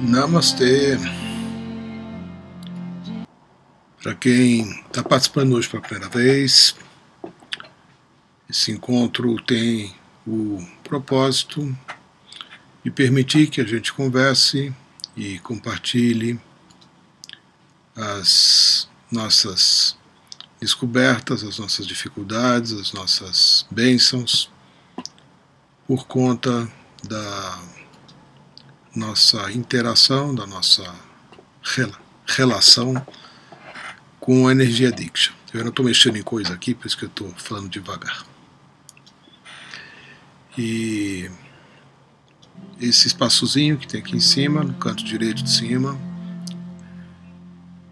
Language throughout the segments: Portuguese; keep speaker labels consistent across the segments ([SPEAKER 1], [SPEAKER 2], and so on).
[SPEAKER 1] Namastê. Para quem está participando hoje pela primeira vez, esse encontro tem o propósito de permitir que a gente converse e compartilhe as nossas descobertas, as nossas dificuldades, as nossas bênçãos, por conta da nossa interação, da nossa relação com a energia Diksha. Eu não estou mexendo em coisa aqui, por isso que eu estou falando devagar. E esse espaçozinho que tem aqui em cima, no canto direito de cima,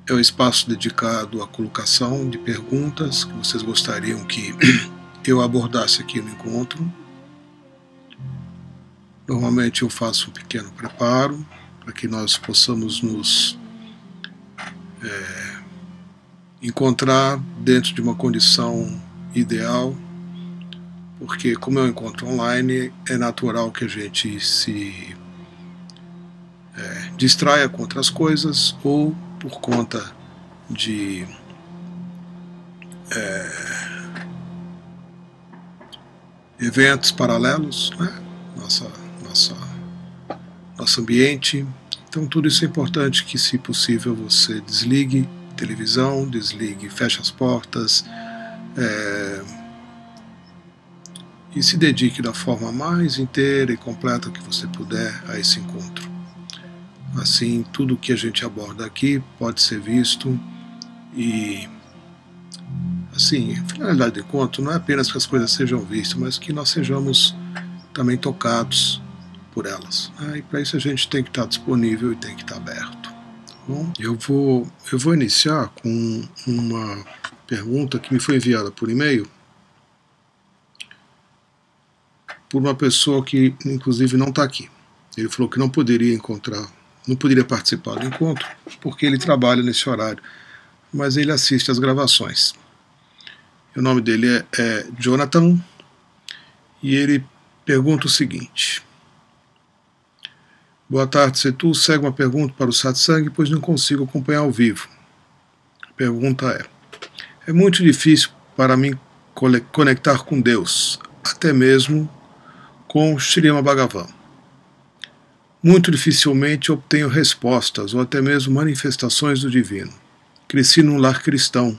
[SPEAKER 1] é o espaço dedicado à colocação de perguntas que vocês gostariam que eu abordasse aqui no encontro. Normalmente eu faço um pequeno preparo para que nós possamos nos encontrar dentro de uma condição ideal, porque como é um encontro online, é natural que a gente se distraia com outras coisas ou por conta de eventos paralelos, né? Nosso ambiente. Então tudo isso é importante que, se possível, você desligue a televisão, desligue, feche as portas e se dedique da forma mais inteira e completa que você puder a esse encontro. Assim, tudo que a gente aborda aqui pode ser visto e, assim, a finalidade do encontro não é apenas que as coisas sejam vistas, mas que nós sejamos também tocados por elas. E para isso a gente tem que estar disponível e tem que estar aberto. Tá bom? Eu vou iniciar com uma pergunta que me foi enviada por e-mail por uma pessoa que, inclusive, não está aqui. Ele falou que não poderia participar do encontro porque ele trabalha nesse horário, mas ele assiste às gravações. O nome dele é Jonathan e ele pergunta o seguinte: boa tarde, Setu. Segue uma pergunta para o Satsang, pois não consigo acompanhar ao vivo. A pergunta é muito difícil para mim conectar com Deus, até mesmo com Srimad Bhagavatam. Muito dificilmente obtenho respostas ou até mesmo manifestações do divino. Cresci num lar cristão,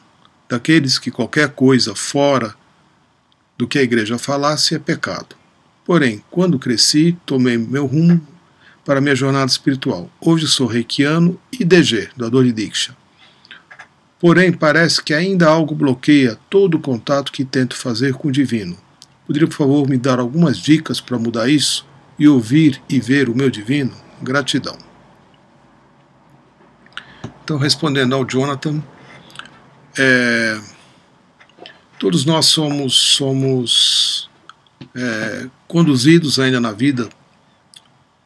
[SPEAKER 1] daqueles que qualquer coisa fora do que a igreja falasse é pecado. Porém, quando cresci, tomei meu rumo para minha jornada espiritual. Hoje sou reikiano e DG, doador de Diksha. Porém, parece que ainda algo bloqueia todo o contato que tento fazer com o divino. Poderia, por favor, me dar algumas dicas para mudar isso e ouvir e ver o meu divino? Gratidão. Então, respondendo ao Jonathan, todos nós somos conduzidos ainda na vida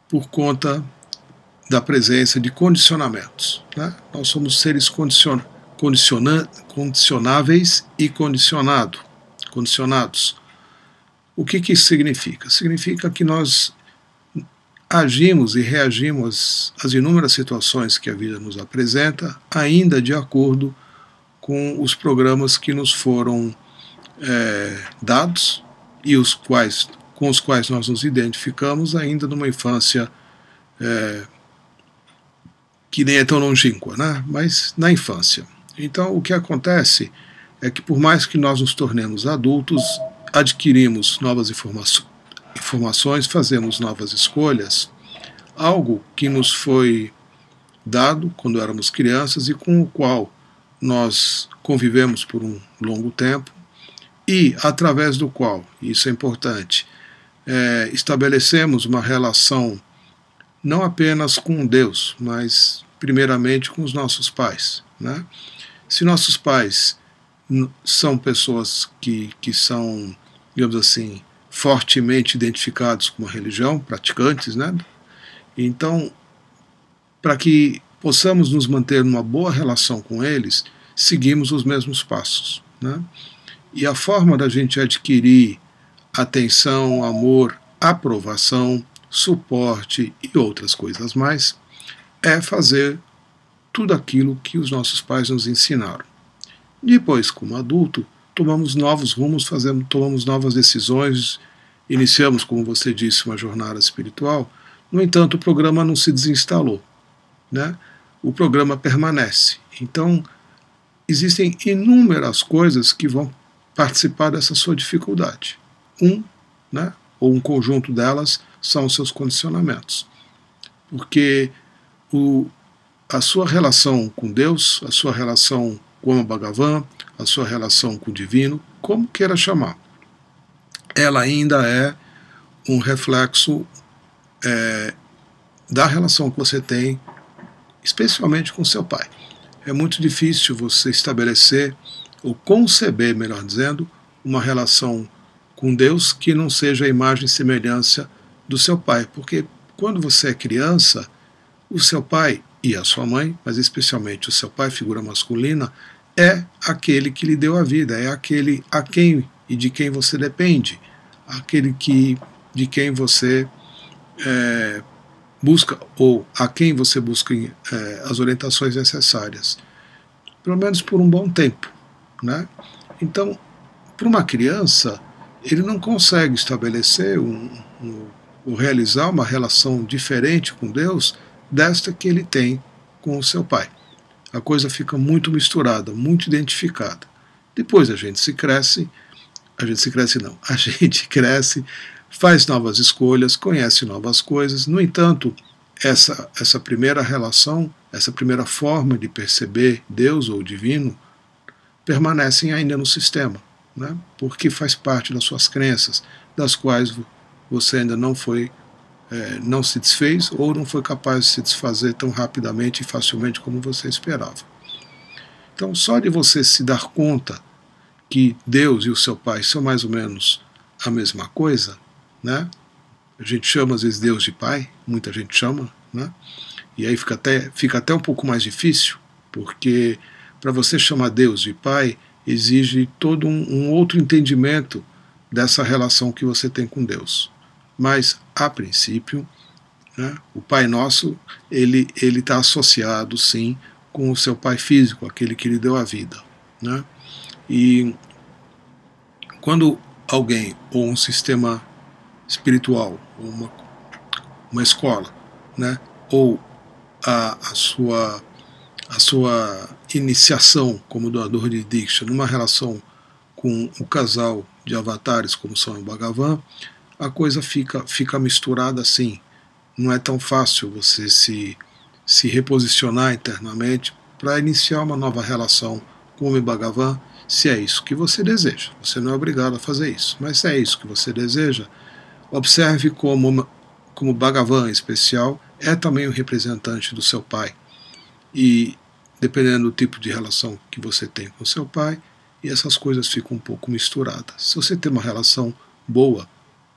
[SPEAKER 1] por conta da presença de condicionamentos, né? Nós somos seres condicionáveis e condicionados. O que isso significa? Significa que nós agimos e reagimos às inúmeras situações que a vida nos apresenta, ainda de acordo com os programas que nos foram dados e com os quais nós nos identificamos ainda numa infância que nem é tão longínqua, né? Mas na infância. Então o que acontece é que, por mais que nós nos tornemos adultos, adquirimos novas informações, fazemos novas escolhas, algo que nos foi dado quando éramos crianças e com o qual nós convivemos por um longo tempo e através do qual, e isso é importante, estabelecemos uma relação não apenas com Deus, mas primeiramente com os nossos pais, né? Se nossos pais são pessoas que são, digamos assim, fortemente identificados com uma religião, praticantes, né? Então, para que possamos nos manter numa boa relação com eles, seguimos os mesmos passos, né? E a forma da gente adquirir atenção, amor, aprovação suporte e outras coisas mais, é fazer tudo aquilo que os nossos pais nos ensinaram. Depois, como adulto, tomamos novos rumos, tomamos novas decisões, iniciamos, como você disse, uma jornada espiritual. No entanto, o programa não se desinstalou, né? O programa permanece. Então, existem inúmeras coisas que vão participar dessa sua dificuldade. Né, ou um conjunto delas, são os seus condicionamentos. Porque a sua relação com Deus, a sua relação com o Bhagavan, a sua relação com o divino, como queira chamar, ela ainda é um reflexo da relação que você tem, especialmente com seu pai. É muito difícil você estabelecer, ou conceber, melhor dizendo, uma relação com Deus que não seja a imagem e semelhança do seu pai. Porque quando você é criança, o seu pai e a sua mãe, mas especialmente o seu pai, figura masculina, é aquele que lhe deu a vida, é aquele a quem e de quem você depende, aquele de quem você busca, ou a quem você busca as orientações necessárias, pelo menos por um bom tempo, né? Então, para uma criança, ele não consegue estabelecer ou realizar uma relação diferente com Deus desta que ele tem com o seu pai. A coisa fica muito misturada, muito identificada. Depois a gente cresce, faz novas escolhas, conhece novas coisas. No entanto, essa primeira relação, essa primeira forma de perceber Deus ou o divino, permanecem ainda no sistema, né? Porque faz parte das suas crenças, das quais você ainda não se desfez, ou não foi capaz de se desfazer tão rapidamente e facilmente como você esperava. Então, só de você se dar conta que Deus e o seu pai são mais ou menos a mesma coisa, né? A gente chama às vezes Deus de pai, muita gente chama, né? E aí fica até um pouco mais difícil, porque para você chamar Deus de pai, exige todo um outro entendimento dessa relação que você tem com Deus. Mas, a princípio, né, o Pai Nosso, ele está associado, sim, com o seu pai físico, aquele que lhe deu a vida, né? E quando alguém, ou um sistema espiritual, ou uma escola, né, ou a sua iniciação como doador de Diksha numa relação com o casal de avatares como são o Bhagavan, a coisa fica misturada assim. Não é tão fácil você se reposicionar internamente para iniciar uma nova relação com o Bhagavan, se é isso que você deseja. Você não é obrigado a fazer isso, mas se é isso que você deseja, observe como Bhagavan em especial é também o representante do seu pai. E dependendo do tipo de relação que você tem com seu pai, e essas coisas ficam um pouco misturadas. Se você tem uma relação boa,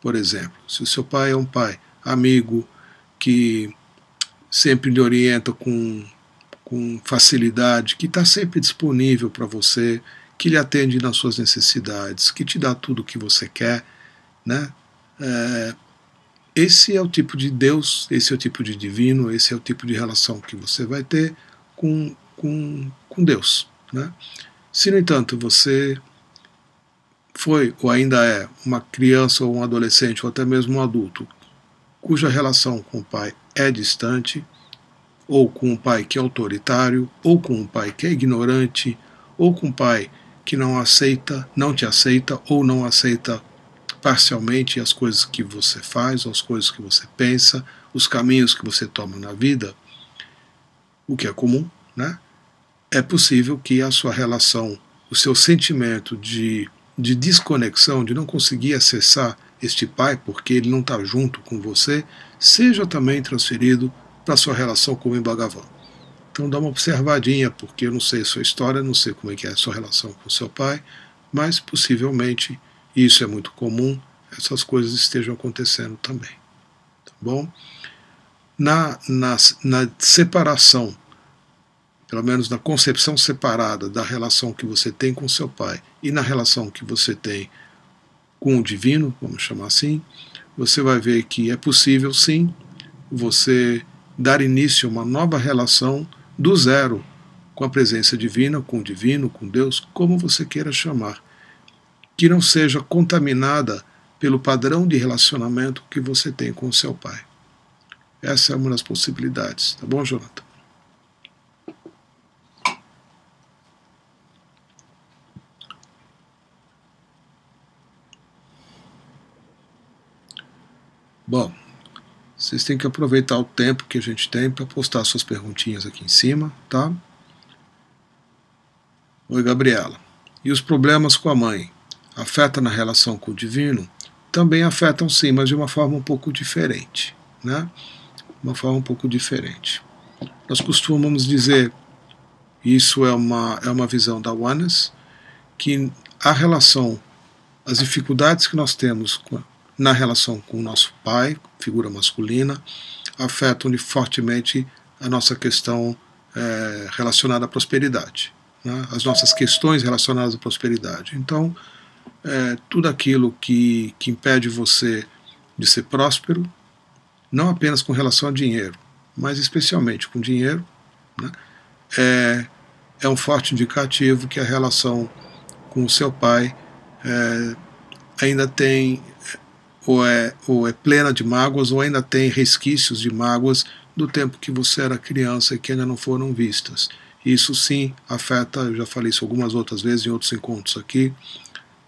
[SPEAKER 1] por exemplo, se o seu pai é um pai amigo, que sempre lhe orienta com facilidade, que está sempre disponível para você, que lhe atende nas suas necessidades, que te dá tudo o que você quer, né? Esse é o tipo de Deus, esse é o tipo de divino, esse é o tipo de relação que você vai ter com Deus, né? Se, no entanto, você foi ou ainda é uma criança ou um adolescente ou até mesmo um adulto cuja relação com o pai é distante, ou com um pai que é autoritário, ou com um pai que é ignorante, ou com um pai que não te aceita, ou não aceita parcialmente as coisas que você faz, as coisas que você pensa, os caminhos que você toma na vida, o que é comum, né? É possível que a sua relação, o seu sentimento de desconexão, de não conseguir acessar este pai, porque ele não está junto com você, seja também transferido para a sua relação com o Bhagavan. Então dá uma observadinha, porque eu não sei a sua história, não sei como é que é a sua relação com o seu pai, mas possivelmente, e isso é muito comum, essas coisas estejam acontecendo também. Tá bom? Na separação, pelo menos na concepção separada da relação que você tem com seu pai e na relação que você tem com o divino, vamos chamar assim, você vai ver que é possível sim você dar início a uma nova relação do zero com a presença divina, com o divino, com Deus, como você queira chamar, que não seja contaminada pelo padrão de relacionamento que você tem com o seu pai. Essa é uma das possibilidades, tá bom, Jonathan? Bom, vocês têm que aproveitar o tempo que a gente tem para postar suas perguntinhas aqui em cima, tá? Oi, Gabriela. E os problemas com a mãe afetam na relação com o divino? Também afetam sim, mas de uma forma um pouco diferente, né? Uma forma um pouco diferente. Nós costumamos dizer, isso é uma visão da Oneness, que a relação, as dificuldades que nós temos na relação com o nosso pai, figura masculina, afetam fortemente a nossa questão relacionada à prosperidade, né? As nossas questões relacionadas à prosperidade. Então, tudo aquilo que impede você de ser próspero, não apenas com relação a dinheiro, mas especialmente com dinheiro, né, é um forte indicativo que a relação com o seu pai ainda tem, ou é plena de mágoas, ou ainda tem resquícios de mágoas do tempo que você era criança e que ainda não foram vistas. Isso sim afeta, eu já falei isso algumas outras vezes em outros encontros aqui,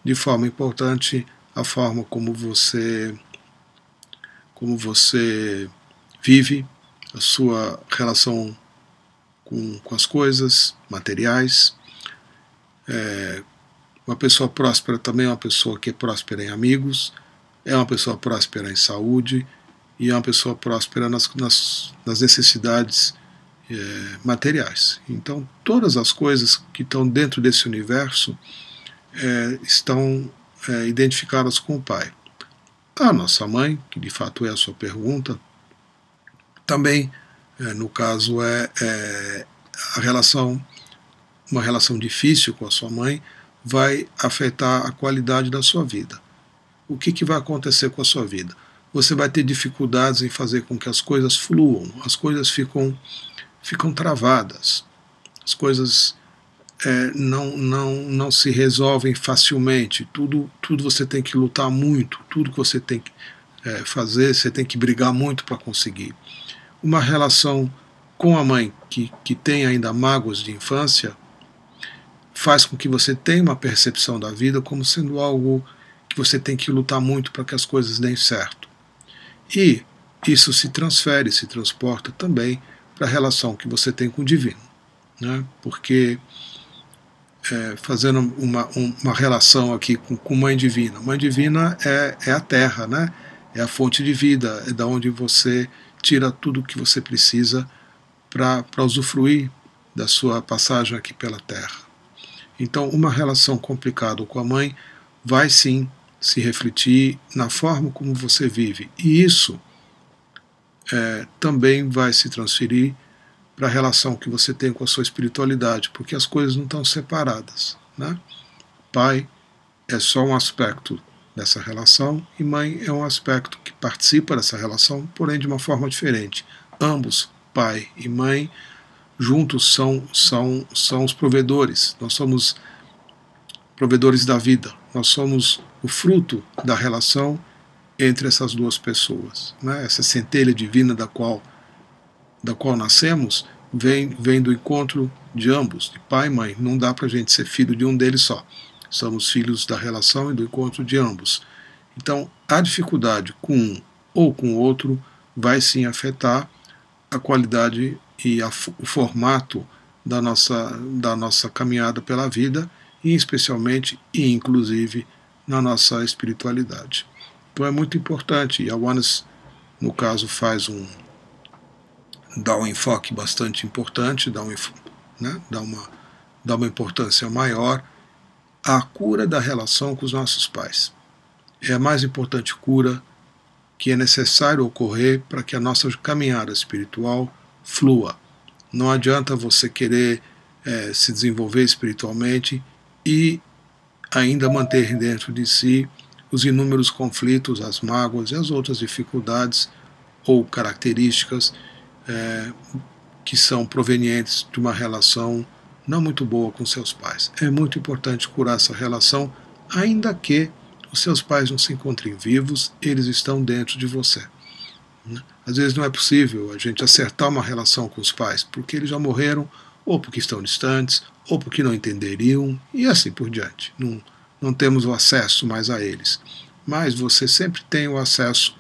[SPEAKER 1] de forma importante a forma como você vive a sua relação com as coisas materiais. Uma pessoa próspera também é uma pessoa que é próspera em amigos, é uma pessoa próspera em saúde e é uma pessoa próspera nas necessidades materiais. Então, todas as coisas que estão dentro desse universo estão identificadas com o pai. A nossa mãe, que de fato é a sua pergunta, também, no caso, a relação, uma relação difícil com a sua mãe, vai afetar a qualidade da sua vida. O que vai acontecer com a sua vida? Você vai ter dificuldades em fazer com que as coisas fluam, as coisas ficam travadas, as coisas não se resolvem facilmente, tudo você tem que lutar muito, tudo que você tem que fazer, você tem que brigar muito para conseguir. Uma relação com a mãe que tem ainda mágoas de infância faz com que você tenha uma percepção da vida como sendo algo que você tem que lutar muito para que as coisas deem certo. E isso se transfere, se transporta também para a relação que você tem com o divino, né? Porque fazendo uma relação aqui com Mãe Divina. Mãe Divina é a Terra, né? É a fonte de vida, é da onde você tira tudo o que você precisa para usufruir da sua passagem aqui pela Terra. Então, uma relação complicada com a mãe vai sim se refletir na forma como você vive. E isso também vai se transferir para a relação que você tem com a sua espiritualidade, porque as coisas não estão separadas, né? Pai é só um aspecto dessa relação e mãe é um aspecto que participa dessa relação, porém de uma forma diferente. Ambos, pai e mãe, juntos são os provedores. Nós somos provedores da vida. Nós somos o fruto da relação entre essas duas pessoas, né? Essa centelha divina da qual nascemos vem do encontro de ambos, de pai e mãe. Não dá para a gente ser filho de um deles só. Somos filhos da relação e do encontro de ambos. Então, a dificuldade com um ou com o outro vai sim afetar a qualidade e o formato da nossa caminhada pela vida, e especialmente e inclusive na nossa espiritualidade. Então é muito importante, e a Oneness, no caso, dá um enfoque bastante importante, dá uma importância maior à cura da relação com os nossos pais. É a mais importante cura que é necessário ocorrer para que a nossa caminhada espiritual flua. Não adianta você querer se desenvolver espiritualmente e ainda manter dentro de si os inúmeros conflitos, as mágoas e as outras dificuldades ou características que são provenientes de uma relação não muito boa com seus pais. É muito importante curar essa relação, ainda que os seus pais não se encontrem vivos, eles estão dentro de você. Às vezes não é possível a gente acertar uma relação com os pais, porque eles já morreram, ou porque estão distantes, ou porque não entenderiam, e assim por diante. Não temos o acesso mais a eles. Mas você sempre tem o acesso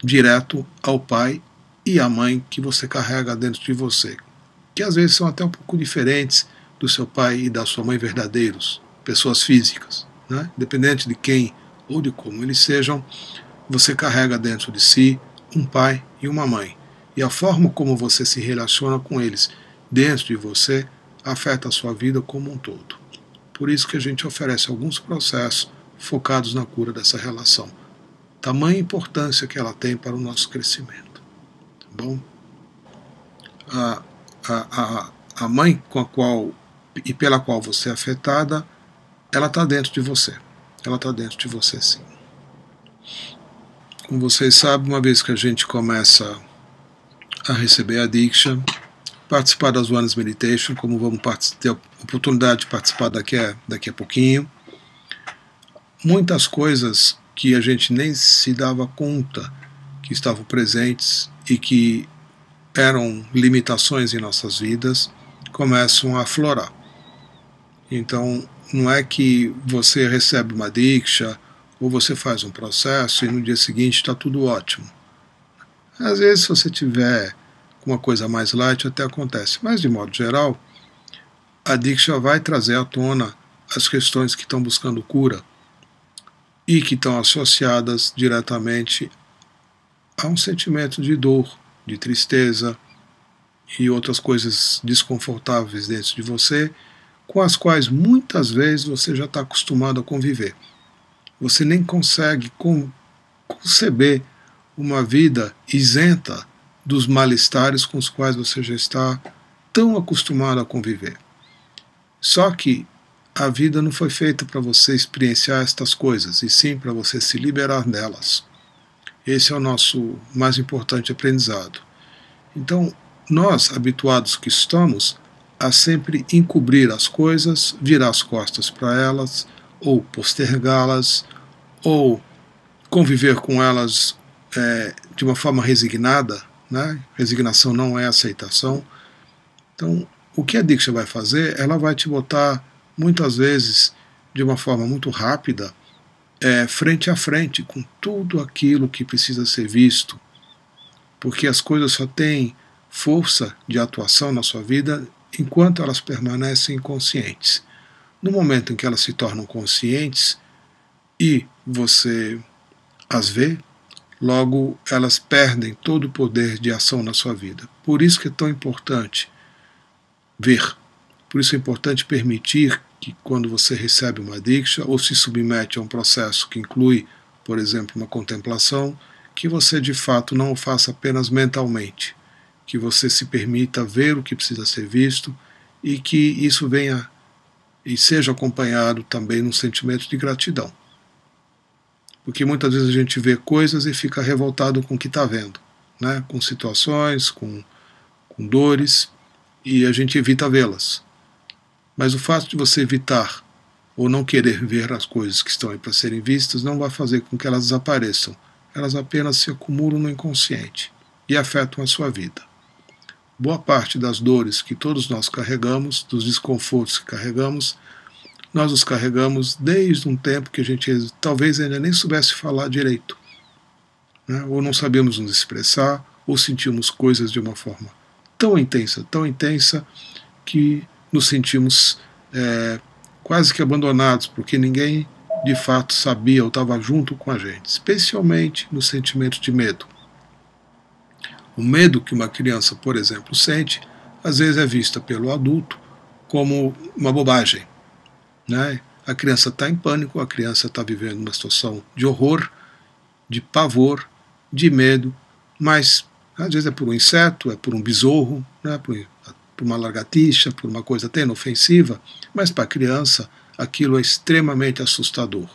[SPEAKER 1] direto ao pai e à mãe que você carrega dentro de você, que às vezes são até um pouco diferentes do seu pai e da sua mãe verdadeiros, pessoas físicas, né? Independente de quem ou de como eles sejam, você carrega dentro de si um pai e uma mãe. E a forma como você se relaciona com eles dentro de você afeta a sua vida como um todo. Por isso que a gente oferece alguns processos focados na cura dessa relação. Tamanha importância que ela tem para o nosso crescimento. Tá bom? A mãe com a qual e pela qual você é afetada, ela está dentro de você. Ela está dentro de você, sim. Como vocês sabem, uma vez que a gente começa a receber a Diksha, participar das Oneness Meditation, como vamos ter a oportunidade de participar daqui a pouquinho, muitas coisas que a gente nem se dava conta que estavam presentes e que eram limitações em nossas vidas, começam a aflorar. Então, não é que você recebe uma Diksha ou você faz um processo e no dia seguinte está tudo ótimo. Às vezes, se você tiver uma coisa mais light, até acontece. Mas, de modo geral, a Diksha vai trazer à tona as questões que estão buscando cura e que estão associadas diretamente a um sentimento de dor, de tristeza e outras coisas desconfortáveis dentro de você, com as quais muitas vezes você já está acostumado a conviver. Você nem consegue conceber uma vida isenta dos malestares com os quais você já está tão acostumado a conviver. Só que a vida não foi feita para você experienciar estas coisas, e sim para você se liberar delas. Esse é o nosso mais importante aprendizado. Então, nós, habituados que estamos a sempre encobrir as coisas, virar as costas para elas, ou postergá-las, ou conviver com elas de uma forma resignada, né? Resignação não é aceitação. Então, o que a Diksha vai fazer? Ela vai te botar, muitas vezes, de uma forma muito rápida, frente a frente com tudo aquilo que precisa ser visto, porque as coisas só têm força de atuação na sua vida enquanto elas permanecem inconscientes. No momento em que elas se tornam conscientes e você as vê, logo elas perdem todo o poder de ação na sua vida. Por isso que é tão importante ver. Por isso é importante permitir que quando você recebe uma Diksha ou se submete a um processo que inclui, por exemplo, uma contemplação, que você de fato não o faça apenas mentalmente, que você se permita ver o que precisa ser visto e que isso venha e seja acompanhado também num sentimento de gratidão. Porque muitas vezes a gente vê coisas e fica revoltado com o que está vendo, né? Com situações, com dores, e a gente evita vê-las. Mas o fato de você evitar ou não querer ver as coisas que estão aí para serem vistas não vai fazer com que elas desapareçam. Elas apenas se acumulam no inconsciente e afetam a sua vida. Boa parte das dores que todos nós carregamos, dos desconfortos que carregamos, nós os carregamos desde um tempo que a gente talvez ainda nem soubesse falar direito, né? Ou não sabíamos nos expressar, ou sentimos coisas de uma forma tão intensa, que nos sentimos quase que abandonados, porque ninguém de fato sabia ou estava junto com a gente, especialmente no sentimento de medo. O medo que uma criança, por exemplo, sente, às vezes é vista pelo adulto como uma bobagem, né? A criança está em pânico, a criança está vivendo uma situação de horror, de pavor, de medo, mas às vezes é por um inseto, é por um besouro, né? por uma lagartixa, por uma coisa até inofensiva, mas para a criança aquilo é extremamente assustador.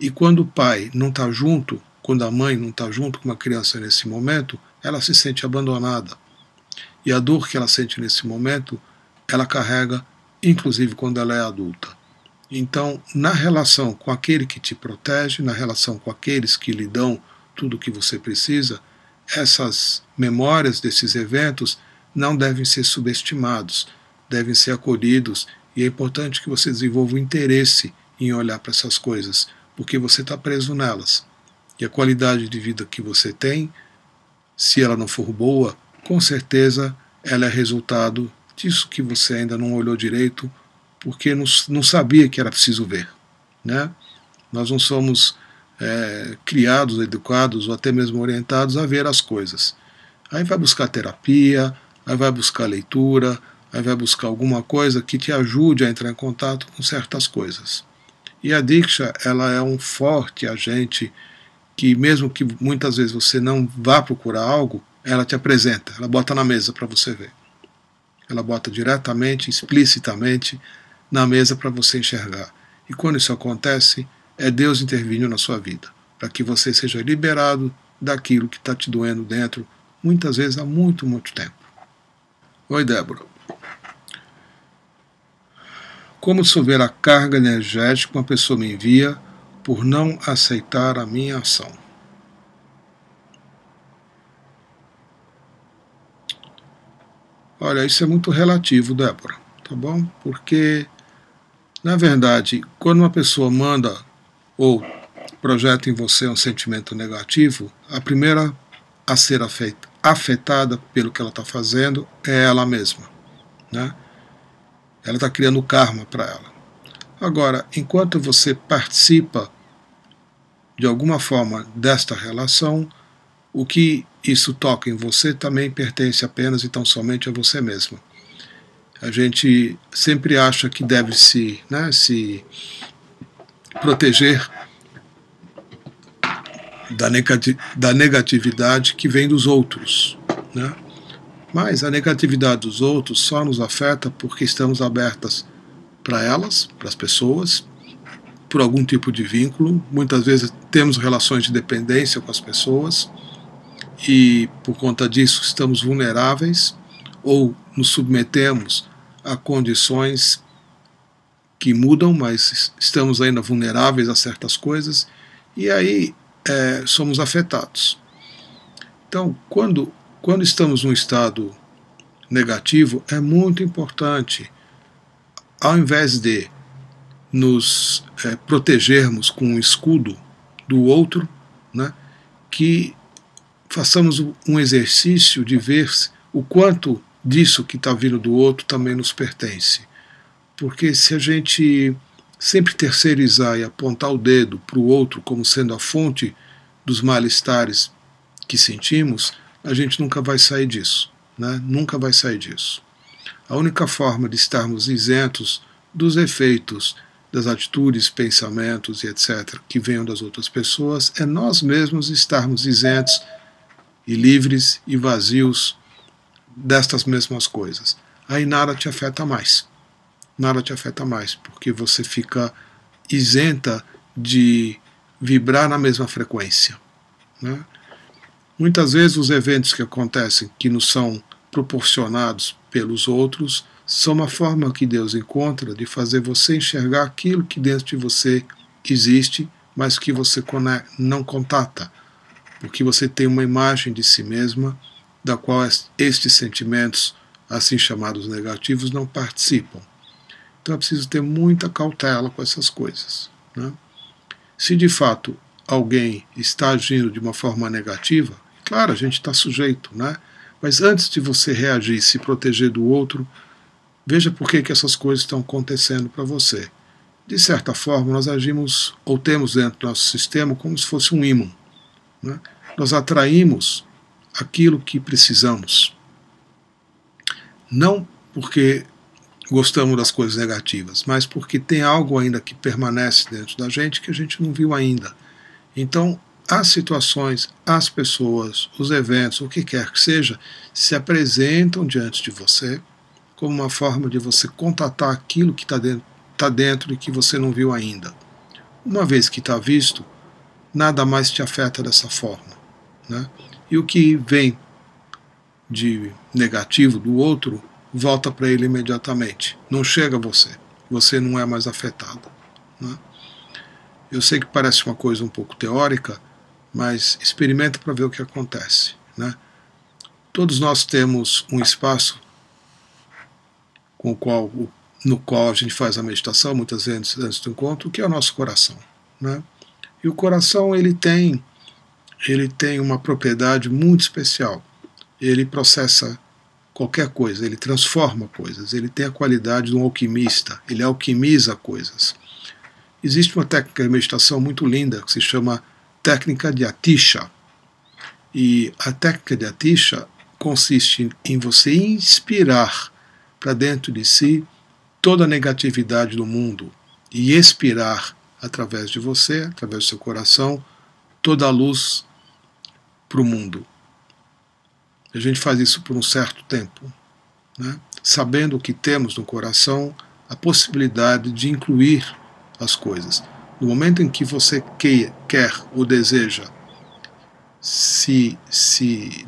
[SPEAKER 1] E quando o pai não está junto, quando a mãe não está junto com uma criança nesse momento, ela se sente abandonada. E a dor que ela sente nesse momento, ela carrega, inclusive quando ela é adulta. Então, na relação com aquele que te protege, na relação com aqueles que lhe dão tudo o que você precisa, essas memórias desses eventos não devem ser subestimados, devem ser acolhidos, e é importante que você desenvolva o interesse em olhar para essas coisas, porque você está preso nelas. E a qualidade de vida que você tem, se ela não for boa, com certeza ela é resultado disso que você ainda não olhou direito, porque não sabia que era preciso ver. Né? Nós não somos criados, educados ou até mesmo orientados a ver as coisas. Aí vai buscar terapia, aí vai buscar leitura, aí vai buscar alguma coisa que te ajude a entrar em contato com certas coisas. E a Diksha, ela é um forte agente que, mesmo que muitas vezes você não vá procurar algo, ela te apresenta, ela bota na mesa para você ver. Ela bota diretamente, explicitamente na mesa para você enxergar. E quando isso acontece, é Deus intervindo na sua vida, para que você seja liberado daquilo que está te doendo dentro, muitas vezes há muito, muito tempo. Oi, Débora. Como dissolver a carga energética que uma pessoa me envia por não aceitar a minha ação? Olha, isso é muito relativo, Débora, tá bom? Porque, na verdade, quando uma pessoa manda ou projeta em você um sentimento negativo, a primeira a ser afetada pelo que ela está fazendo é ela mesma, né? Ela está criando karma para ela. Agora, enquanto você participa de alguma forma desta relação, o que isso toca em você também pertence apenas e tão somente a você mesmo. A gente sempre acha que deve se proteger da negatividade que vem dos outros, né? Mas a negatividade dos outros só nos afeta porque estamos abertas para elas, para as pessoas, por algum tipo de vínculo. Muitas vezes temos relações de dependência com as pessoas e, por conta disso, estamos vulneráveis ou nos submetemos a condições que mudam, mas estamos ainda vulneráveis a certas coisas e aí somos afetados. Então, quando estamos num estado negativo, é muito importante, ao invés de nos protegermos com um escudo do outro, né, que façamos um exercício de ver o quanto disso que está vindo do outro também nos pertence. Porque se a gente sempre terceirizar e apontar o dedo para o outro como sendo a fonte dos mal-estares que sentimos, a gente nunca vai sair disso, né? Nunca vai sair disso. A única forma de estarmos isentos dos efeitos das atitudes, pensamentos e etc. que venham das outras pessoas é nós mesmos estarmos isentos e livres e vazios destas mesmas coisas. Aí nada te afeta mais. Nada te afeta mais, porque você fica isenta de vibrar na mesma frequência, né? Muitas vezes os eventos que acontecem, que nos são proporcionados pelos outros, são uma forma que Deus encontra de fazer você enxergar aquilo que dentro de você existe, mas que você não contata, porque você tem uma imagem de si mesma, da qual estes sentimentos, assim chamados negativos, não participam. Então é preciso ter muita cautela com essas coisas, né? Se de fato alguém está agindo de uma forma negativa, claro, a gente está sujeito, né? Mas antes de você reagir e se proteger do outro, veja por que essas coisas estão acontecendo para você. De certa forma, nós agimos ou temos dentro do nosso sistema como se fosse um ímã, né? Nós atraímos aquilo que precisamos. Não porque gostamos das coisas negativas, mas porque tem algo ainda que permanece dentro da gente que a gente não viu ainda. Então, as situações, as pessoas, os eventos, o que quer que seja, se apresentam diante de você como uma forma de você contatar aquilo que está dentro e que você não viu ainda. uma vez que está visto, nada mais te afeta dessa forma, né? E o que vem de negativo do outro volta para ele imediatamente, não chega a você, você não é mais afetado, né? Eu sei que parece uma coisa um pouco teórica, mas experimenta para ver o que acontece, né? Todos nós temos um espaço no qual a gente faz a meditação, muitas vezes antes do encontro, que é o nosso coração, né? E o coração ele tem uma propriedade muito especial. Ele processa qualquer coisa, ele transforma coisas, ele tem a qualidade de um alquimista, ele alquimiza coisas. Existe uma técnica de meditação muito linda que se chama técnica de Atisha. E a técnica de Atisha consiste em você inspirar para dentro de si toda a negatividade do mundo e expirar através de você, através do seu coração, toda a luz para o mundo. A gente faz isso por um certo tempo, né? Sabendo que temos no coração a possibilidade de incluir as coisas. No momento em que você quer ou deseja se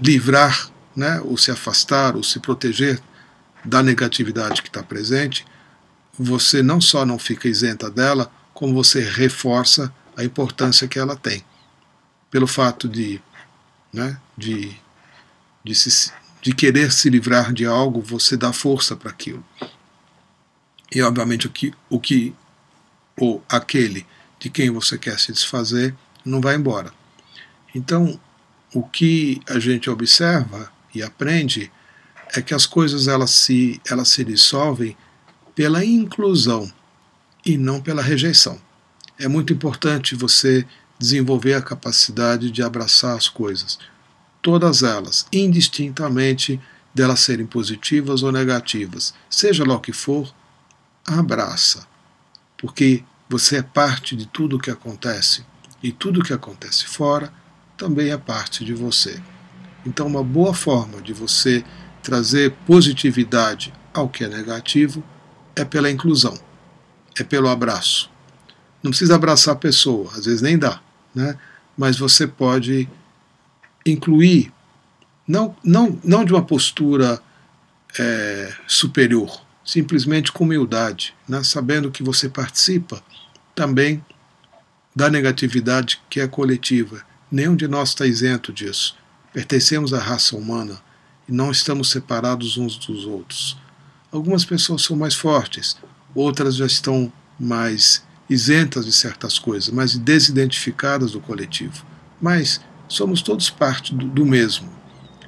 [SPEAKER 1] livrar, né, ou se afastar, ou se proteger da negatividade que está presente, você não só não fica isenta dela, como você reforça a importância que ela tem. Pelo fato de querer se livrar de algo, você dá força para aquilo. E obviamente aquele de quem você quer se desfazer não vai embora. Então, o que a gente observa e aprende é que as coisas elas se dissolvem pela inclusão e não pela rejeição. É muito importante você desenvolver a capacidade de abraçar as coisas, todas elas, indistintamente delas serem positivas ou negativas. Seja lá o que for, abraça, porque você é parte de tudo o que acontece, e tudo o que acontece fora também é parte de você. Então, uma boa forma de você trazer positividade ao que é negativo é pela inclusão, é pelo abraço. Não precisa abraçar a pessoa, às vezes nem dá, né? Mas você pode incluir, não de uma postura superior, simplesmente com humildade, né? Sabendo que você participa também da negatividade que é coletiva. Nenhum de nós está isento disso. Pertencemos à raça humana e não estamos separados uns dos outros. Algumas pessoas são mais fortes, outras já estão mais isentas de certas coisas, mais desidentificadas do coletivo. Mas somos todos parte do mesmo.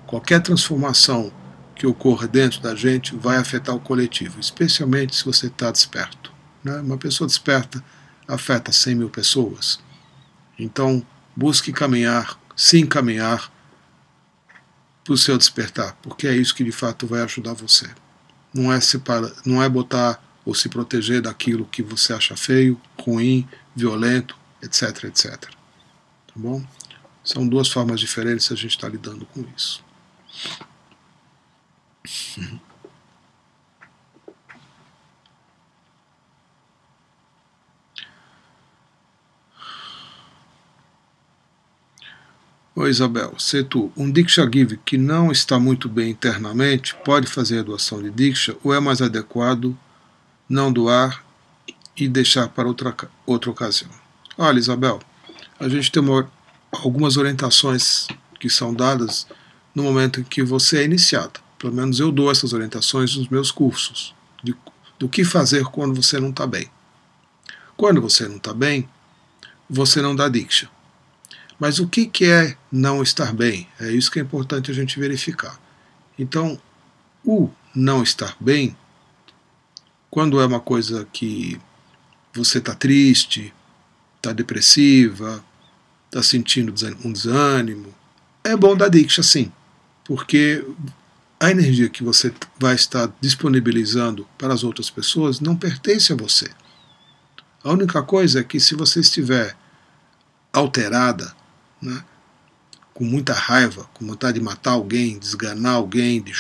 [SPEAKER 1] Qualquer transformação que ocorra dentro da gente vai afetar o coletivo, especialmente se você está desperto, né? Uma pessoa desperta afeta 100 mil pessoas. Então, busque caminhar, se encaminhar para o seu despertar, porque é isso que de fato vai ajudar você. Não é botar ou se proteger daquilo que você acha feio, ruim, violento, etc, etc. Tá bom? São duas formas diferentes a gente está lidando com isso. Oi, Isabel, Setu, um Diksha Give que não está muito bem internamente pode fazer a doação de Diksha ou é mais adequado não doar e deixar para outra ocasião? Olha, Isabel, a gente tem algumas orientações que são dadas no momento em que você é iniciado. Pelo menos eu dou essas orientações nos meus cursos, do que fazer quando você não está bem. Quando você não está bem, você não dá Diksha. Mas o que é não estar bem? É isso que é importante a gente verificar. Então, o não estar bem, quando é uma coisa que você está triste, está depressiva, está sentindo um desânimo, é bom dar Diksha sim, porque a energia que você vai estar disponibilizando para as outras pessoas não pertence a você. A única coisa é que se você estiver alterada, né, com muita raiva, com vontade de matar alguém, de esganar alguém, de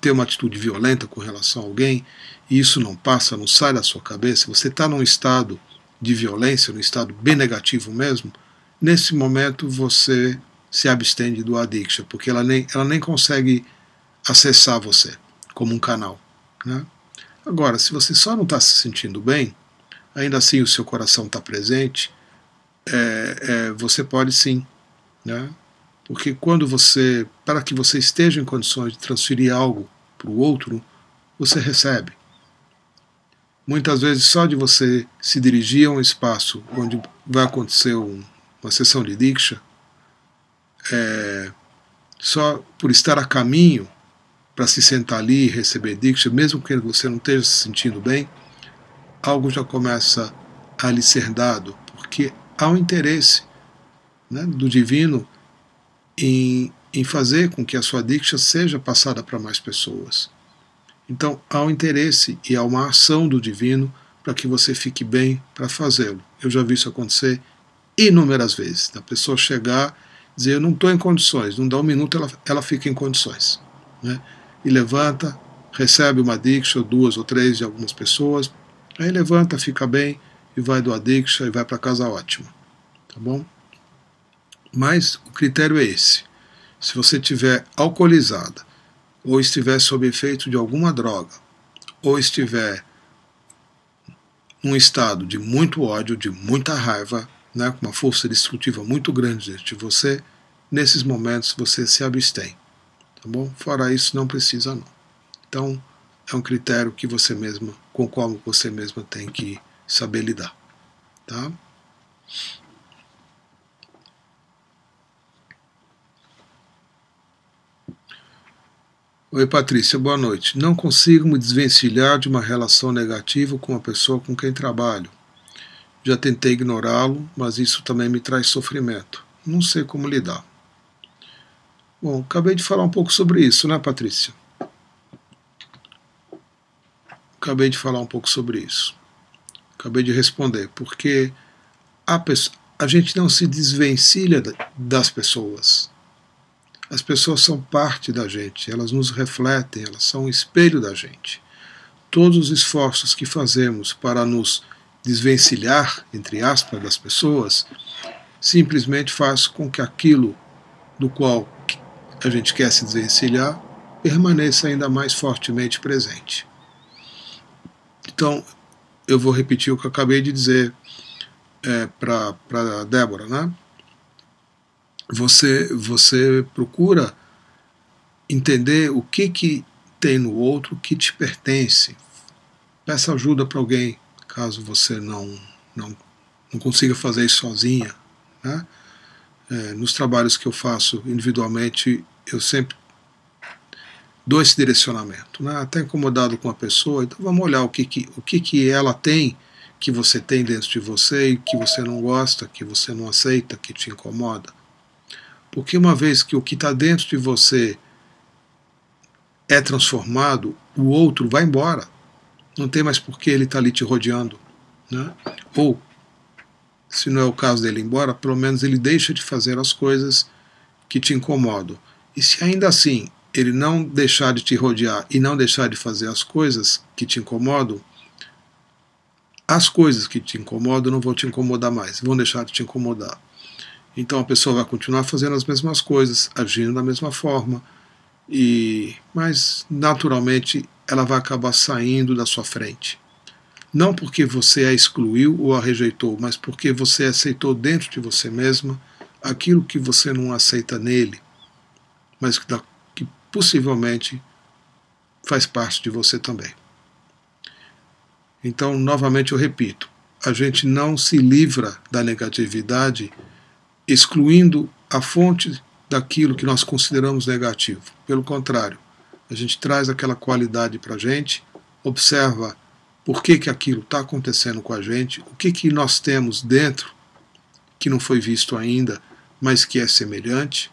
[SPEAKER 1] ter uma atitude violenta com relação a alguém, e isso não passa, não sai da sua cabeça, você está num estado de violência, no estado bem negativo mesmo, nesse momento você se abstém do Adiksha, porque ela nem consegue acessar você como um canal, né? Agora, se você só não está se sentindo bem, ainda assim o seu coração está presente, você pode sim, né? Porque para que você esteja em condições de transferir algo para o outro, você recebe. Muitas vezes só de você se dirigir a um espaço onde vai acontecer uma sessão de Diksha, só por estar a caminho para se sentar ali e receber Diksha, mesmo que você não esteja se sentindo bem, algo já começa a lhe ser dado, porque há um interesse, né, do divino em fazer com que a sua Diksha seja passada para mais pessoas. Então há um interesse e há uma ação do divino para que você fique bem para fazê-lo. Eu já vi isso acontecer inúmeras vezes, da pessoa chegar e dizer: eu não estou em condições, não dá um minuto, ela fica em condições, né? E levanta, recebe uma Diksha, ou 2 ou 3 de algumas pessoas, aí levanta, fica bem e vai do Adiksha e vai para casa ótima, tá bom? Mas o critério é esse: se você estiver alcoolizada, ou estiver sob efeito de alguma droga, ou estiver num estado de muito ódio, de muita raiva, né, com uma força destrutiva muito grande dentro de você, nesses momentos você se abstém, tá bom? Fora isso, não precisa não. Então, é um critério que você mesma, com o qual você mesma tem que saber lidar, tá? Oi, Patrícia, boa noite. Não consigo me desvencilhar de uma relação negativa com a pessoa com quem trabalho. Já tentei ignorá-lo, mas isso também me traz sofrimento. Não sei como lidar. Bom, acabei de falar um pouco sobre isso, né, Patrícia? Acabei de falar um pouco sobre isso. Acabei de responder, porque a gente não se desvencilha das pessoas. As pessoas são parte da gente, elas nos refletem, elas são um espelho da gente. Todos os esforços que fazemos para nos desvencilhar, entre aspas, das pessoas, simplesmente faz com que aquilo do qual a gente quer se desvencilhar permaneça ainda mais fortemente presente. Então, eu vou repetir o que eu acabei de dizer para a Débora, né? Você procura entender o que tem no outro que te pertence. Peça ajuda para alguém, caso você não consiga fazer isso sozinha, né? Nos trabalhos que eu faço individualmente, eu sempre dou esse direcionamento, né? Está incomodado com a pessoa, então vamos olhar o que ela tem, que você tem dentro de você e que você não gosta, que você não aceita, que te incomoda. Porque uma vez que o que está dentro de você é transformado, o outro vai embora. Não tem mais por que ele está ali te rodeando, né? Ou, se não é o caso dele ir embora, pelo menos ele deixa de fazer as coisas que te incomodam. E se ainda assim ele não deixar de te rodear e não deixar de fazer as coisas que te incomodam, as coisas que te incomodam não vão te incomodar mais, vão deixar de te incomodar. Então a pessoa vai continuar fazendo as mesmas coisas, agindo da mesma forma, mas naturalmente ela vai acabar saindo da sua frente. Não porque você a excluiu ou a rejeitou, mas porque você aceitou dentro de você mesma aquilo que você não aceita nele, mas que possivelmente faz parte de você também. Então, novamente eu repito, a gente não se livra da negatividade excluindo a fonte daquilo que nós consideramos negativo. Pelo contrário, a gente traz aquela qualidade para a gente, observa por que aquilo está acontecendo com a gente, o que nós temos dentro que não foi visto ainda, mas que é semelhante,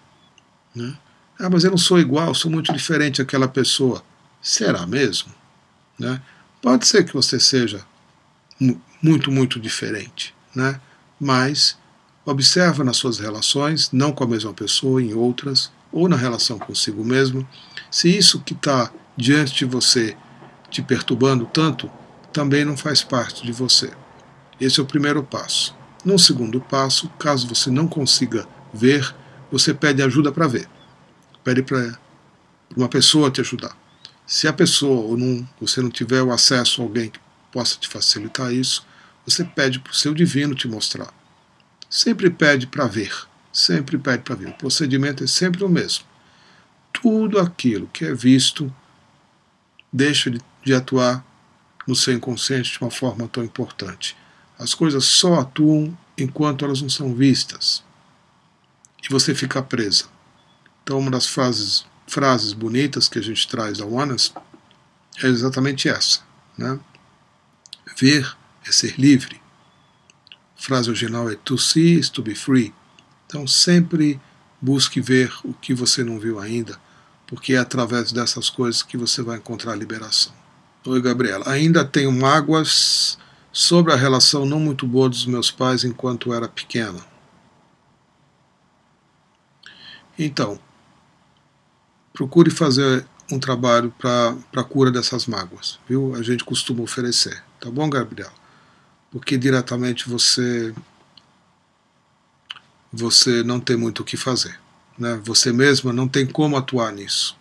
[SPEAKER 1] né? Ah, mas eu não sou igual, sou muito diferente daquela pessoa. Será mesmo? Né? Pode ser que você seja muito diferente, né? Mas observa nas suas relações, não com a mesma pessoa, em outras, ou na relação consigo mesmo, se isso que está diante de você te perturbando tanto, também não faz parte de você. Esse é o primeiro passo. No segundo passo, caso você não consiga ver, você pede ajuda para ver. Pede para uma pessoa te ajudar. Se a pessoa ou você não tiver o acesso a alguém que possa te facilitar isso, você pede para o seu divino te mostrar. Sempre pede para ver. Sempre pede para ver. O procedimento é sempre o mesmo. Tudo aquilo que é visto deixa de atuar no seu inconsciente de uma forma tão importante. As coisas só atuam enquanto elas não são vistas. E você fica presa. Então uma das frases bonitas que a gente traz da Oneness é exatamente essa, né? Ver é ser livre. A frase original é to see is to be free. Então sempre busque ver o que você não viu ainda, porque é através dessas coisas que você vai encontrar a liberação. Oi, Gabriela. Ainda tenho mágoas sobre a relação não muito boa dos meus pais enquanto eu era pequena. Então, procure fazer um trabalho para a cura dessas mágoas, viu? A gente costuma oferecer, tá bom, Gabriela? Porque diretamente você não tem muito o que fazer, né? Você mesma não tem como atuar nisso.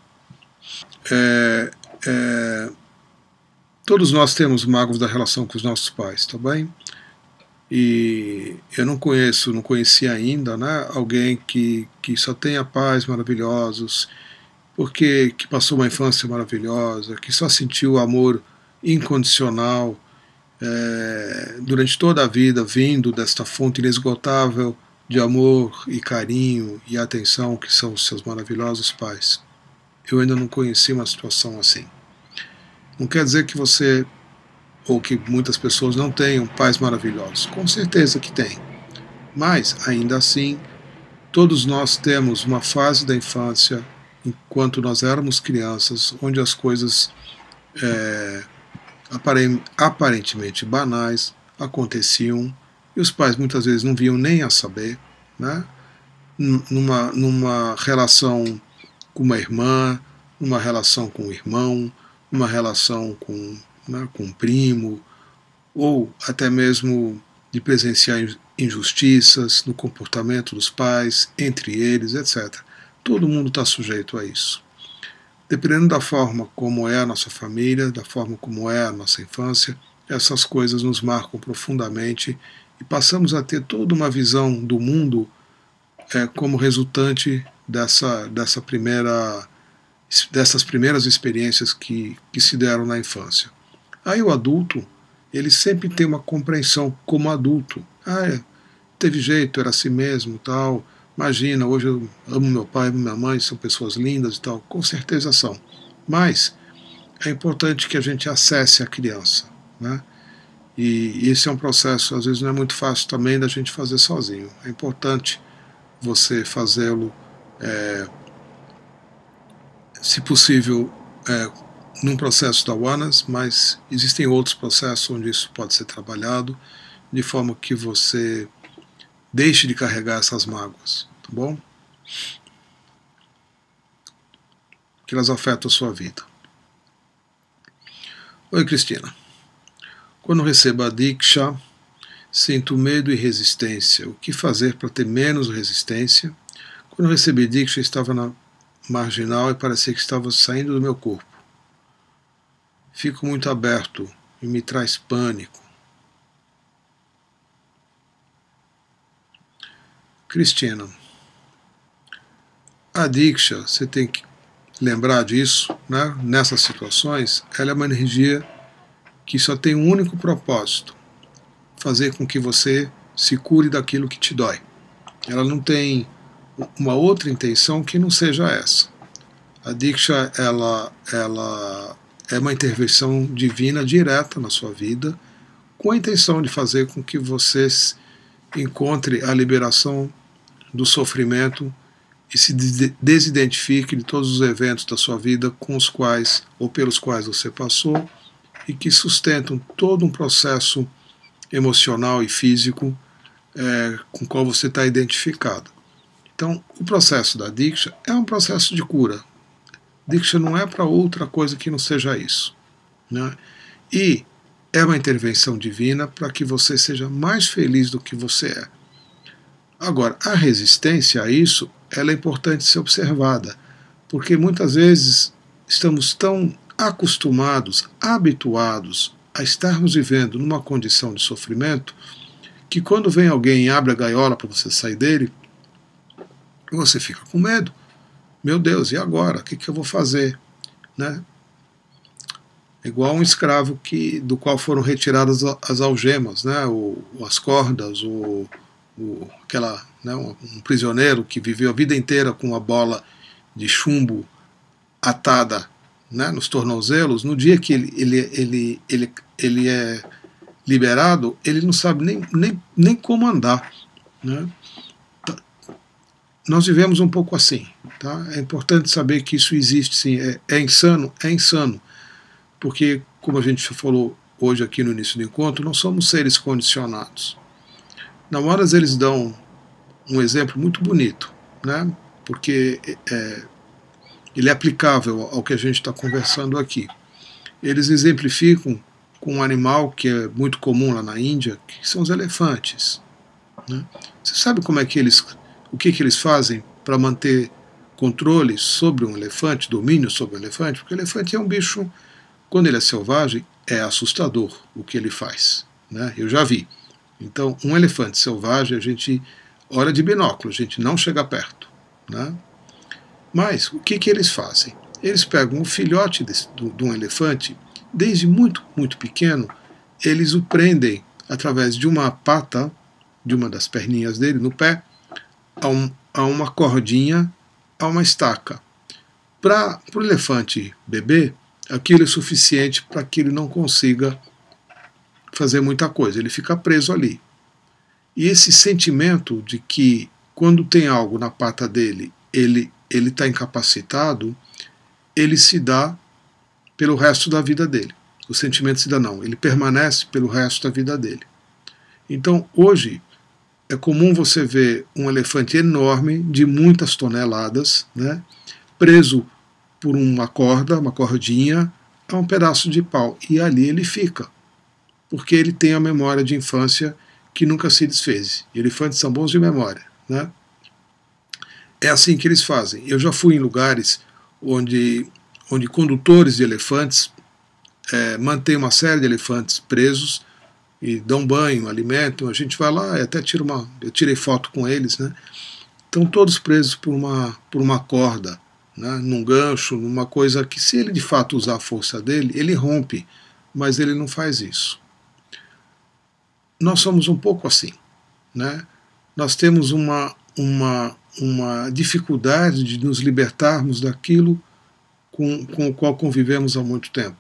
[SPEAKER 1] Todos nós temos mágoas da relação com os nossos pais, tá bem? E eu não conheci ainda, né, alguém que só tenha pais maravilhosos, porque que passou uma infância maravilhosa, que só sentiu amor incondicional durante toda a vida, vindo desta fonte inesgotável de amor e carinho e atenção que são os seus maravilhosos pais. Eu ainda não conheci uma situação assim. Não quer dizer que você ou que muitas pessoas não tenham pais maravilhosos. Com certeza que tem. Mas, ainda assim, todos nós temos uma fase da infância, enquanto nós éramos crianças, onde as coisas aparentemente banais aconteciam e os pais muitas vezes não viam nem a saber, né? Numa relação com uma irmã, numa relação com um irmão, numa relação com um primo, ou até mesmo de presenciar injustiças no comportamento dos pais, entre eles, etc. Todo mundo está sujeito a isso. Dependendo da forma como é a nossa família, da forma como é a nossa infância, essas coisas nos marcam profundamente e passamos a ter toda uma visão do mundo como resultante dessas primeiras experiências que se deram na infância. Aí o adulto, ele sempre tem uma compreensão como adulto. Teve jeito, era assim mesmo, tal. Imagina, hoje eu amo meu pai, amo minha mãe, são pessoas lindas e tal. Com certeza são. Mas é importante que a gente acesse a criança, né? E esse é um processo, às vezes não é muito fácil também da gente fazer sozinho. É importante você fazê-lo, se possível, num processo da Oneness, mas existem outros processos onde isso pode ser trabalhado, de forma que você deixe de carregar essas mágoas, tá bom? Que elas afetam a sua vida. Oi, Cristina. Quando recebo a Diksha, sinto medo e resistência. O que fazer para ter menos resistência? Quando eu recebi Diksha, estava na marginal e parecia que estava saindo do meu corpo. Fico muito aberto e me traz pânico. Cristina, a Diksha, você tem que lembrar disso, né? Nessas situações, ela é uma energia que só tem um único propósito: fazer com que você se cure daquilo que te dói. Ela não tem uma outra intenção que não seja essa. A Diksha, ela é uma intervenção divina direta na sua vida, com a intenção de fazer com que você encontre a liberação do sofrimento e se desidentifique de todos os eventos da sua vida com os quais ou pelos quais você passou e que sustentam todo um processo emocional e físico com o qual você está identificado. Então, o processo da Diksha é um processo de cura. Diksha não é para outra coisa que não seja isso, né? E é uma intervenção divina para que você seja mais feliz do que você é. Agora, a resistência a isso, ela é importante ser observada, porque muitas vezes estamos tão acostumados, habituados a estarmos vivendo numa condição de sofrimento, que quando vem alguém e abre a gaiola para você sair dele, você fica com medo. Meu Deus, e agora? O que eu vou fazer? Né? Igual um escravo do qual foram retiradas as algemas, né? As cordas, um prisioneiro que viveu a vida inteira com uma bola de chumbo atada, né, nos tornozelos. No dia que ele é liberado, ele não sabe nem como andar. Né? Nós vivemos um pouco assim. Tá? É importante saber que isso existe, sim. É insano, porque, como a gente falou hoje aqui no início do encontro, não somos seres condicionados. Namoras, eles dão um exemplo muito bonito, né? Porque ele é aplicável ao que a gente está conversando aqui. Eles exemplificam com um animal que é muito comum lá na Índia, que são os elefantes. Né? Você sabe o que eles fazem para manter controle sobre um elefante, domínio sobre um elefante? Porque o elefante é um bicho, quando ele é selvagem, é assustador o que ele faz. Né? Eu já vi. Então, um elefante selvagem, a gente olha de binóculo, a gente não chega perto. Né? Mas o que eles fazem? Eles pegam o filhote de um elefante, desde muito, muito pequeno, eles o prendem através de uma pata, de uma das perninhas dele, no pé, a uma cordinha, a uma estaca. Para o elefante bebê, aquilo é suficiente para que ele não consiga fazer muita coisa, ele fica preso ali. E esse sentimento de que quando tem algo na pata dele, ele está incapacitado, ele se dá pelo resto da vida dele. O sentimento se dá não, ele permanece pelo resto da vida dele. Então, hoje, é comum você ver um elefante enorme, de muitas toneladas, né, preso por uma corda, uma cordinha, a um pedaço de pau. E ali ele fica, porque ele tem a memória de infância que nunca se desfez. E elefantes são bons de memória. Né? É assim que eles fazem. Eu já fui em lugares onde condutores de elefantes mantêm uma série de elefantes presos e dão banho, alimentam. A gente vai lá e até eu tirei foto com eles. Né? Estão todos presos por uma corda, né? Num gancho, numa coisa que, se ele de fato usar a força dele, ele rompe, mas ele não faz isso. Nós somos um pouco assim. Né? Nós temos uma dificuldade de nos libertarmos daquilo com o qual convivemos há muito tempo,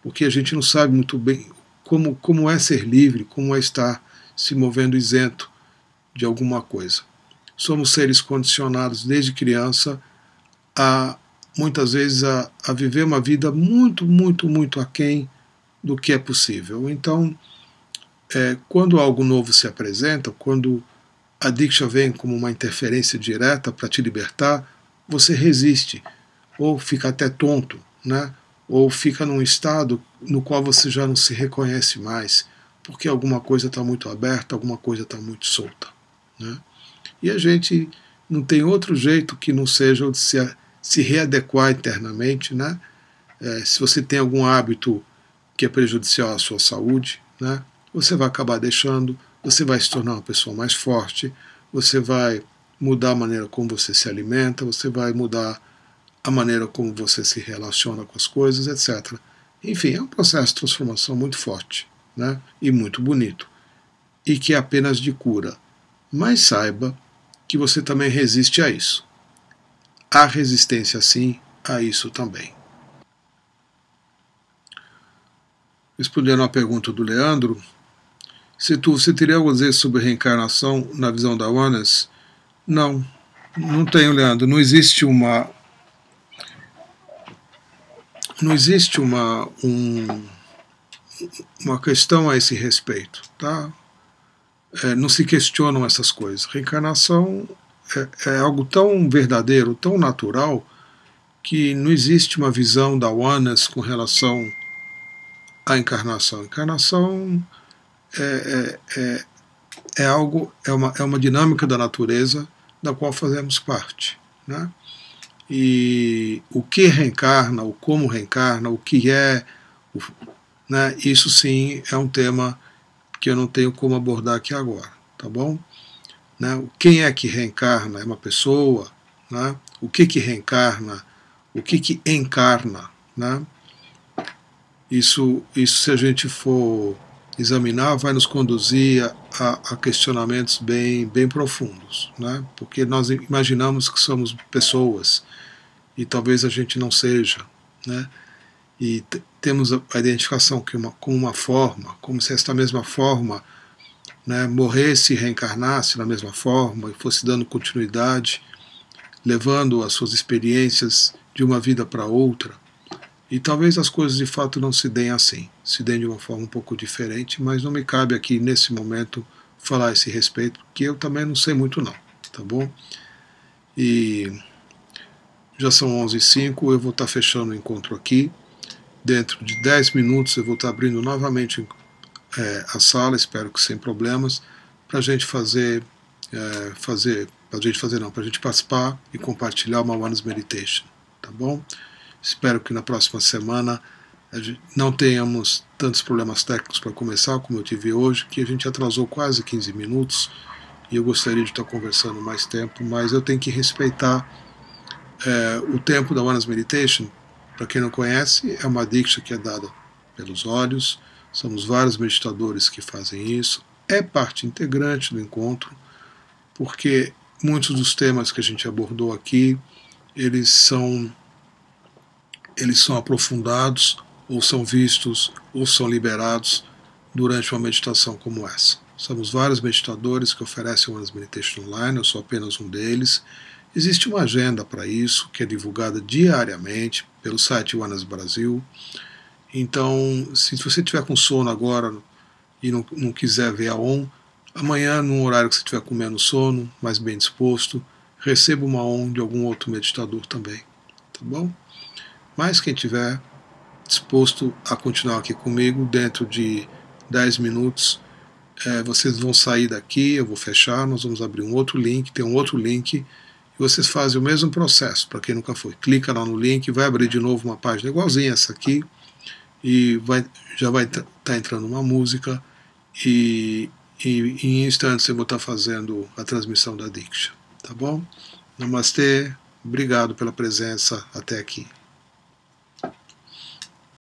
[SPEAKER 1] porque a gente não sabe muito bem como é ser livre, como é estar se movendo isento de alguma coisa. Somos seres condicionados desde criança muitas vezes a viver uma vida muito, muito, muito aquém do que é possível. Então, quando algo novo se apresenta, quando a Diksha vem como uma interferência direta para te libertar, você resiste, ou fica até tonto, né? Ou fica num estado no qual você já não se reconhece mais, porque alguma coisa está muito aberta, alguma coisa está muito solta. Né? E a gente não tem outro jeito que não seja o de se readequar internamente. Né? Se você tem algum hábito que é prejudicial à sua saúde, né? Você vai acabar deixando, você vai se tornar uma pessoa mais forte, você vai mudar a maneira como você se alimenta, você vai mudar a maneira como você se relaciona com as coisas, etc. Enfim, é um processo de transformação muito forte, né? E muito bonito, e que é apenas de cura. Mas saiba que você também resiste a isso. Há resistência, sim, a isso também. Respondendo à pergunta do Leandro, você teria algo a dizer sobre reencarnação na visão da Oneness? Não tenho, Leandro. Não existe uma questão a esse respeito. Tá? Não se questionam essas coisas. Reencarnação é algo tão verdadeiro, tão natural, que não existe uma visão da Oneness com relação a encarnação? A encarnação é algo, é uma dinâmica da natureza da qual fazemos parte, né? E o que reencarna, o como reencarna, o que é, né, isso sim é um tema que eu não tenho como abordar aqui agora, tá bom? Né? Quem é que reencarna? É uma pessoa? Né? O que reencarna? O que encarna? Né? Isso, se a gente for examinar, vai nos conduzir a questionamentos bem profundos, né? Porque nós imaginamos que somos pessoas e talvez a gente não seja, né? E temos a identificação como uma forma, como se esta mesma forma, né, morresse e reencarnasse na mesma forma e fosse dando continuidade, levando as suas experiências de uma vida para outra. E talvez as coisas de fato não se deem assim, se deem de uma forma um pouco diferente, mas não me cabe aqui nesse momento falar a esse respeito, porque eu também não sei muito não, tá bom? E já são 11h05, eu vou estar fechando o encontro aqui. Dentro de 10 minutos eu vou estar abrindo novamente a sala, espero que sem problemas, para a gente para a gente participar e compartilhar uma Oneness Meditation, tá bom? Espero que na próxima semana não tenhamos tantos problemas técnicos para começar, como eu tive hoje, que a gente atrasou quase 15 minutos, e eu gostaria de estar conversando mais tempo, mas eu tenho que respeitar o tempo da Oneness Meditation. Para quem não conhece, é uma diksha que é dada pelos olhos, somos vários meditadores que fazem isso, é parte integrante do encontro, porque muitos dos temas que a gente abordou aqui, eles são aprofundados, ou são vistos, ou são liberados durante uma meditação como essa. Somos vários meditadores que oferecem Oneness Meditation Online, eu sou apenas um deles. Existe uma agenda para isso, que é divulgada diariamente pelo site Oneness Brasil. Então, se você estiver com sono agora e não quiser ver a ON, amanhã, num horário que você estiver com menos sono, mais bem disposto, receba uma ON de algum outro meditador também, tá bom? Mas quem estiver disposto a continuar aqui comigo, dentro de 10 minutos, vocês vão sair daqui, eu vou fechar, nós vamos abrir um outro link, tem um outro link, vocês fazem o mesmo processo, para quem nunca foi. Clica lá no link, vai abrir de novo uma página igualzinha essa aqui, e já vai estar entrando uma música, e em instantes eu vou estar fazendo a transmissão da Diksha. Tá bom? Namastê, obrigado pela presença até aqui.